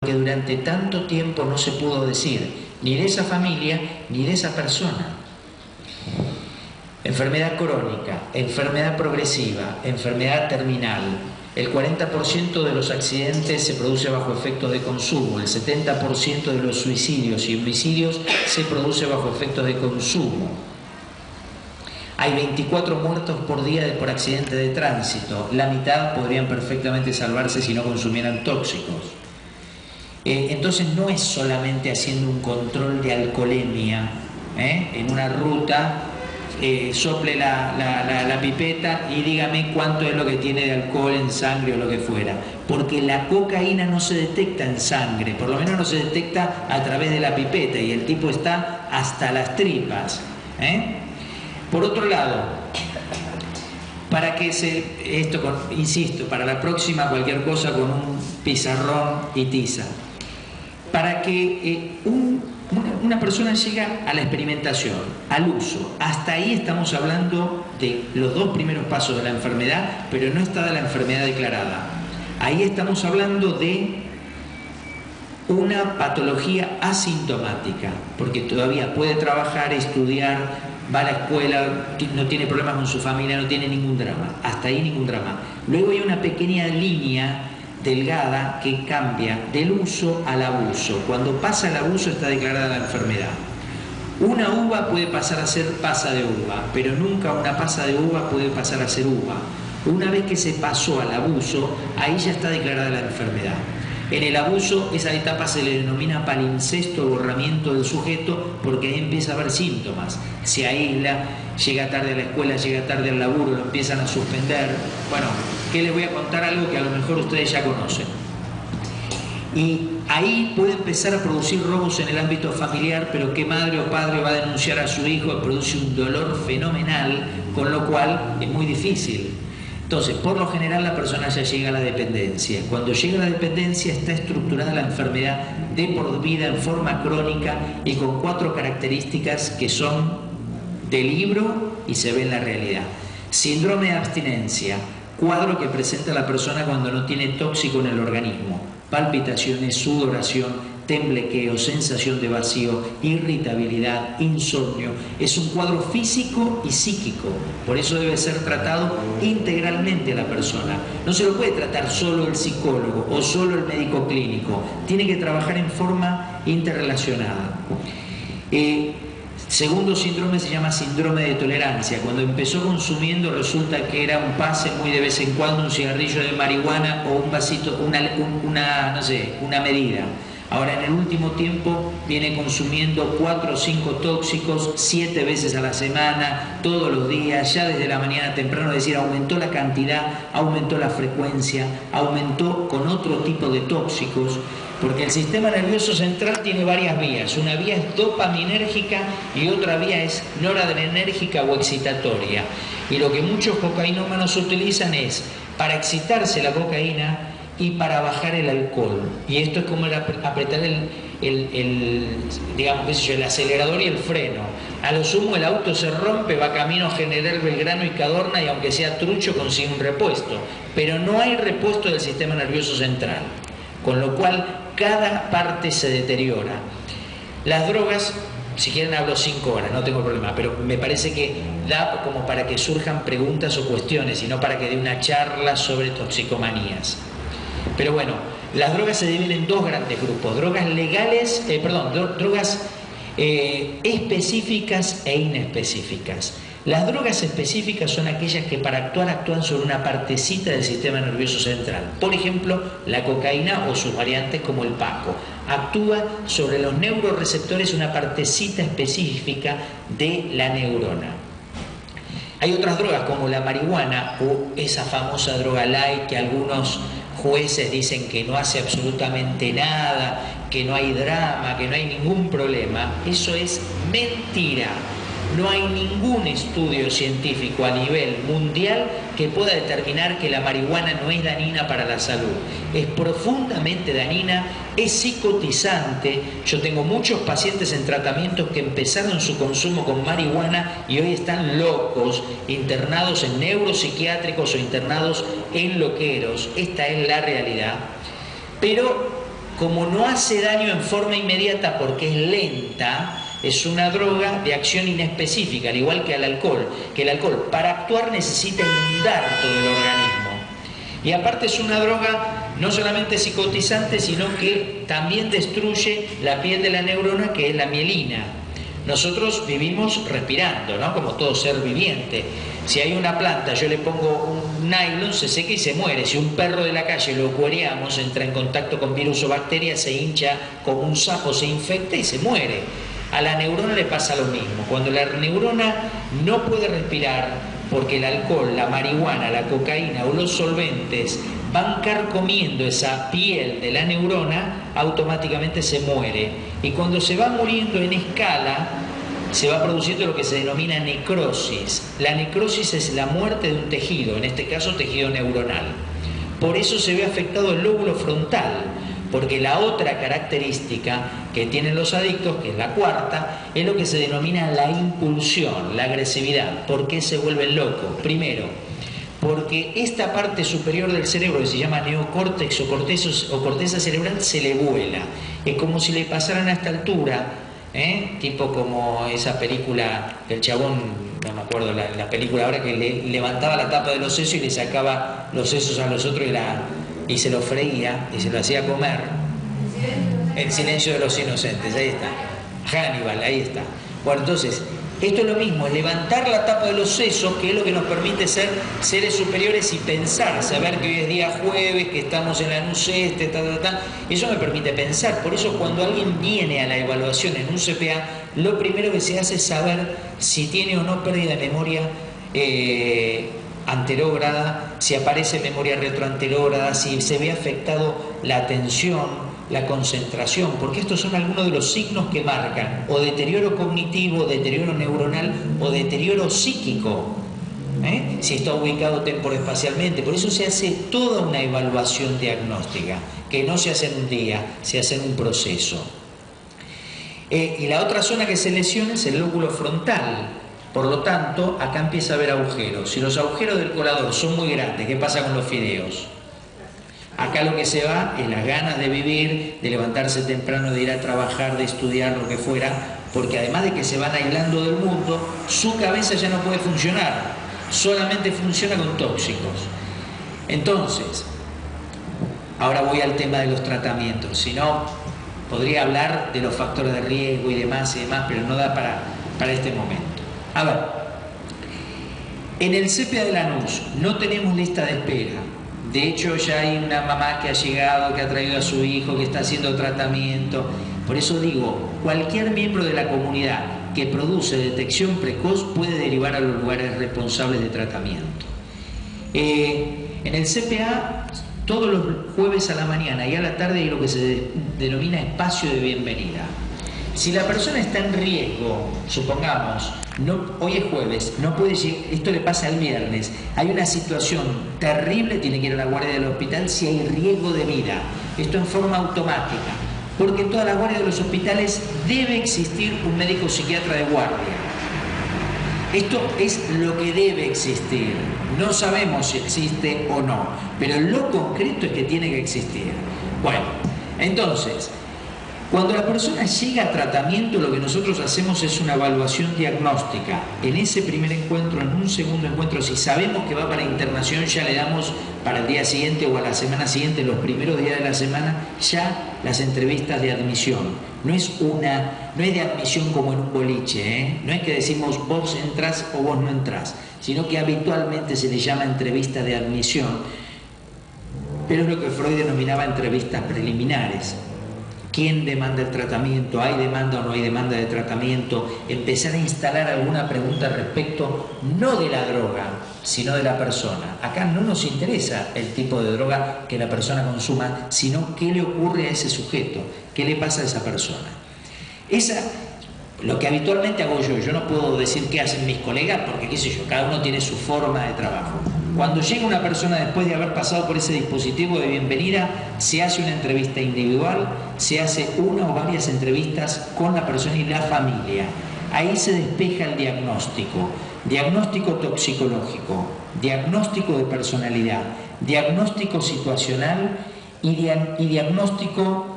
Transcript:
que durante tanto tiempo no se pudo decir, ni de esa familia, ni de esa persona. Enfermedad crónica, enfermedad progresiva, enfermedad terminal. El 40% de los accidentes se produce bajo efectos de consumo, el 70% de los suicidios y homicidios se produce bajo efectos de consumo. Hay 24 muertos por día por accidente de tránsito, la mitad podrían perfectamente salvarse si no consumieran tóxicos. Entonces no es solamente haciendo un control de alcoholemia en una ruta, sople la pipeta y dígame cuánto es lo que tiene de alcohol en sangre o lo que fuera, porque la cocaína no se detecta en sangre, por lo menos no se detecta a través de la pipeta y el tipo está hasta las tripas. Por otro lado, para que insisto, para la próxima cualquier cosa con un pizarrón y tiza, para que una persona llega a la experimentación, al uso. Hasta ahí estamos hablando de los dos primeros pasos de la enfermedad, pero no está de la enfermedad declarada. Ahí estamos hablando de una patología asintomática, porque todavía puede trabajar, estudiar, va a la escuela, no tiene problemas con su familia, no tiene ningún drama. Hasta ahí ningún drama. Luego hay una pequeña línea delgada que cambia del uso al abuso. Cuando pasa el abuso está declarada la enfermedad. Una uva puede pasar a ser pasa de uva, pero nunca una pasa de uva puede pasar a ser uva. Una vez que se pasó al abuso, ahí ya está declarada la enfermedad. En el abuso, esa etapa se le denomina palincesto, borramiento del sujeto, porque ahí empieza a haber síntomas. Se aísla, llega tarde a la escuela, llega tarde al laburo, lo empiezan a suspender. Bueno, ¿qué les voy a contar? Algo que a lo mejor ustedes ya conocen. Y ahí puede empezar a producir robos en el ámbito familiar, pero ¿qué madre o padre va a denunciar a su hijo? Produce un dolor fenomenal, con lo cual es muy difícil. Entonces, por lo general la persona ya llega a la dependencia. Cuando llega a la dependencia está estructurada la enfermedad de por vida en forma crónica y con 4 características que son de libro y se ve en la realidad. Síndrome de abstinencia, cuadro que presenta la persona cuando no tiene tóxico en el organismo. Palpitaciones, sudoración, temblequeo, sensación de vacío, irritabilidad, insomnio. Es un cuadro físico y psíquico, por eso debe ser tratado integralmente a la persona. No se lo puede tratar solo el psicólogo o solo el médico clínico, tiene que trabajar en forma interrelacionada. Segundo síndrome se llama síndrome de tolerancia. Cuando empezó consumiendo resulta que era un pase muy de vez en cuando, un cigarrillo de marihuana o un vasito, una medida. Ahora en el último tiempo viene consumiendo 4 o 5 tóxicos 7 veces a la semana, todos los días, ya desde la mañana temprano, es decir, aumentó la cantidad, aumentó la frecuencia, aumentó con otro tipo de tóxicos, porque el sistema nervioso central tiene varias vías. Una vía es dopaminérgica y otra vía es noradrenérgica o excitatoria. Y lo que muchos cocainómanos utilizan es para excitarse la cocaína y para bajar el alcohol. Y esto es como apretar el acelerador y el freno. A lo sumo el auto se rompe, va camino a General Belgrano y Cadorna y aunque sea trucho consigue un repuesto. Pero no hay repuesto del sistema nervioso central. Con lo cual cada parte se deteriora. Las drogas, si quieren hablo 5 horas, no tengo problema, pero me parece que da como para que surjan preguntas o cuestiones y no para que dé una charla sobre toxicomanías. Pero bueno, las drogas se dividen en 2 grandes grupos, drogas legales, drogas específicas e inespecíficas. Las drogas específicas son aquellas que para actuar actúan sobre una partecita del sistema nervioso central. Por ejemplo, la cocaína o sus variantes como el paco. Actúa sobre los neuroreceptores una partecita específica de la neurona. Hay otras drogas como la marihuana o esa famosa droga light que algunos jueces dicen que no hace absolutamente nada, que no hay drama, que no hay ningún problema. Eso es mentira. No hay ningún estudio científico a nivel mundial que pueda determinar que la marihuana no es dañina para la salud. Es profundamente dañina, es psicotizante. Yo tengo muchos pacientes en tratamientos que empezaron su consumo con marihuana y hoy están locos, internados en neuropsiquiátricos o internados en loqueros. Esta es la realidad. Pero como no hace daño en forma inmediata porque es lenta, es una droga de acción inespecífica, al igual que el alcohol. Que el alcohol, para actuar, necesita inundar todo el organismo. Y aparte es una droga no solamente psicotizante, sino que también destruye la piel de la neurona, que es la mielina. Nosotros vivimos respirando, ¿no? Como todo ser viviente. Si hay una planta, yo le pongo un nylon, se seca y se muere. Si un perro de la calle lo cuereamos, entra en contacto con virus o bacterias, se hincha como un sapo, se infecta y se muere. A la neurona le pasa lo mismo. Cuando la neurona no puede respirar, porque el alcohol, la marihuana, la cocaína o los solventes van carcomiendo esa piel de la neurona, automáticamente se muere. Y cuando se va muriendo en escala, se va produciendo lo que se denomina necrosis. La necrosis es la muerte de un tejido, en este caso tejido neuronal. Por eso se ve afectado el lóbulo frontal, porque la otra característica que tienen los adictos, que es la cuarta, es lo que se denomina la impulsión, la agresividad. ¿Por qué se vuelven locos? Primero, porque esta parte superior del cerebro, que se llama neocórtex o corteza cerebral, se le vuela. Es como si le pasaran a esta altura, tipo como esa película del chabón, no me acuerdo la película ahora, que le levantaba la tapa de los sesos y le sacaba los sesos a los otros y se lo freía y se lo hacía comer. El silencio de los inocentes, ahí está. Hannibal, ahí está. Bueno, entonces, esto es lo mismo, es levantar la tapa de los sesos, que es lo que nos permite ser seres superiores y pensar, saber que hoy es día jueves, que estamos en la NUCESTE, eso me permite pensar. Por eso cuando alguien viene a la evaluación en un CPA, lo primero que se hace es saber si tiene o no pérdida de memoria anterógrada, si aparece memoria retroanterógrada, si se ve afectado la atención, la concentración, porque estos son algunos de los signos que marcan o deterioro cognitivo, deterioro neuronal o deterioro psíquico, si está ubicado temporoespacialmente. Por eso se hace toda una evaluación diagnóstica, que no se hace en un día, se hace en un proceso. Y la otra zona que se lesiona es el lóbulo frontal. Por lo tanto, acá empieza a haber agujeros. Si los agujeros del colador son muy grandes, ¿qué pasa con los fideos? Acá lo que se va es las ganas de vivir, de levantarse temprano, de ir a trabajar, de estudiar, lo que fuera, porque además de que se van aislando del mundo, su cabeza ya no puede funcionar, solamente funciona con tóxicos. Entonces, ahora voy al tema de los tratamientos. Si no, podría hablar de los factores de riesgo y demás, pero no da para este momento. A ver, en el CPA de Lanús no tenemos lista de espera. De hecho, ya hay una mamá que ha llegado, que ha traído a su hijo, que está haciendo tratamiento. Por eso digo, cualquier miembro de la comunidad que produce detección precoz puede derivar a los lugares responsables de tratamiento. En el CPA, todos los jueves a la mañana y a la tarde hay lo que se denomina espacio de bienvenida. Si la persona está en riesgo, supongamos, hoy es jueves, no puede llegar, esto le pasa el viernes, hay una situación terrible, tiene que ir a la guardia del hospital si hay riesgo de vida. Esto en forma automática, porque en todas las guardias de los hospitales debe existir un médico psiquiatra de guardia. Esto es lo que debe existir. No sabemos si existe o no, pero lo concreto es que tiene que existir. Bueno, entonces, cuando la persona llega a tratamiento, lo que nosotros hacemos es una evaluación diagnóstica. En ese primer encuentro, en un segundo encuentro, si sabemos que va para internación, ya le damos para el día siguiente o a la semana siguiente, los primeros días de la semana, ya las entrevistas de admisión. No es de admisión como en un boliche, no es que decimos vos entrás o vos no entrás, sino que habitualmente se le llama entrevista de admisión, pero es lo que Freud denominaba entrevistas preliminares. ¿Quién demanda el tratamiento? ¿Hay demanda o no hay demanda de tratamiento? Empezar a instalar alguna pregunta respecto no de la droga, sino de la persona. Acá no nos interesa el tipo de droga que la persona consuma, sino qué le ocurre a ese sujeto, qué le pasa a esa persona. Lo que habitualmente hago yo no puedo decir qué hacen mis colegas porque qué sé yo, cada uno tiene su forma de trabajo. Cuando llega una persona después de haber pasado por ese dispositivo de bienvenida, se hace una entrevista individual, se hace una o varias entrevistas con la persona y la familia. Ahí se despeja el diagnóstico toxicológico, diagnóstico de personalidad, diagnóstico situacional y diagnóstico